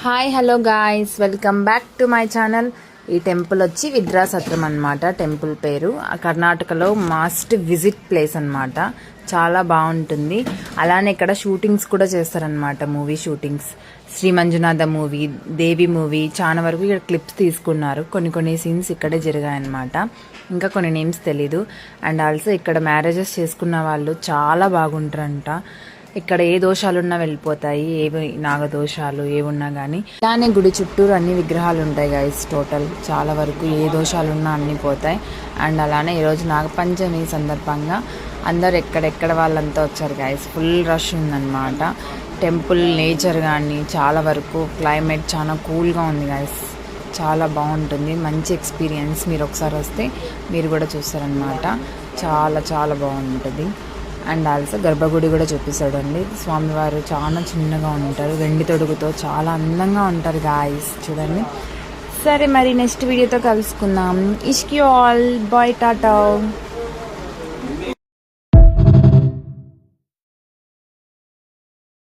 Hi hello guys, welcome back to my channel. ఈ temple వచ్చి విద్రాసత్రం అనమాట. టెంపుల్ పేరు కర్ణాటకలో మస్ట్ విజిట్ ప్లేస్ అనమాట. చాలా బాగుంటుంది. అలానే ఇక్కడ షూటింగ్స్ కూడా చేస్తారనమాట, movie shootings. Sri Manjunatha movie, Devi movie చాలా వరకు ఇక్కడ క్లిప్స్ తీసుకున్నారు. కొన్ని సీన్స్ ఇక్కడే జరిగాయన్నమాట. ఇంకా కొన్ని నేమ్స్ తెలీదు. అండ్ ఆల్సో ఇక్కడ మ్యారేజెస్ చేసుకున్న వాళ్ళు చాలా బాగుంటారంట. ఇక్కడ ఏ దోషాలున్నా వెళ్ళిపోతాయి, ఏవి నాగదోషాలు ఏవున్నా కానీ. ఇలానే గుడి చుట్టూరు అన్ని విగ్రహాలు ఉంటాయి గైస్. టోటల్ చాలా వరకు ఏ దోషాలున్నా అన్నీ పోతాయి. అండ్ అలానే ఈరోజు నాగపంచమి సందర్భంగా అందరు ఎక్కడెక్కడ వాళ్ళంతా వచ్చారు గైస్. ఫుల్ రష్ ఉందన్నమాట. టెంపుల్ నేచర్ కానీ చాలా వరకు క్లైమేట్ చాలా కూల్గా ఉంది గైస్. చాలా బాగుంటుంది, మంచి ఎక్స్పీరియన్స్. మీరు ఒకసారి వస్తే మీరు కూడా చూస్తారనమాట. చాలా చాలా బాగుంటుంది. అండ్ ఆల్సో గర్భగుడి కూడా చూపిస్తాడండి. స్వామివారు చాలా చిన్నగా ఉంటారు, వెండి తొడుగుతో చాలా అందంగా ఉంటారు గాయస్, చూడండి. సరే మరి నెక్స్ట్ వీడియోతో కలుసుకుందాం. ఇష్కి ఆల్ బాయ్, టాటా.